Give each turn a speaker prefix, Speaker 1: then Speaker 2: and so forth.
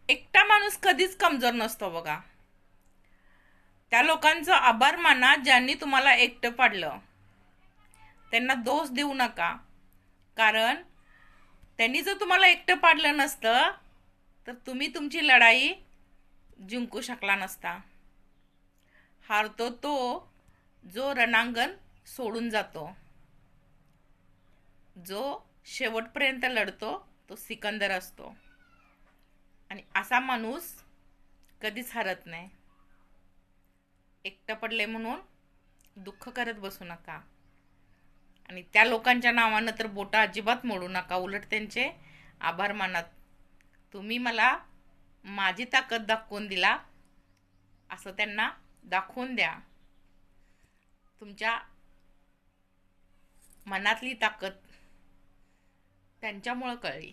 Speaker 1: एकटा माणूस कधीच कमजोर नसतो बघा. त्या लोकांचा आभार माना ज्यांनी तुम्हाला एकटं पाडलं. त्यांना दोष देऊ नका. कारण त्यांनी जर तुम्हाला एकटं पाडलं नसतं तर तुम्ही तुमची लढाई जिंकू शकला नसता. हारतो तो जो रणांगण सोडून जातो. जो शेवटपर्यंत लढतो तो सिकंदर असतो. आणि असा माणूस कधीच हरत नाही. एकटं पडले म्हणून दुःख करत बसू नका. आणि त्या लोकांच्या नावानं तर बोटा अजिबात मोडू नका. उलट त्यांचे आभार माना. तुम्ही मला माझी ताकद दाखवून दिला असं त्यांना दाखवून द्या. तुमच्या मनातली ताकद त्यांच्यामुळं कळली.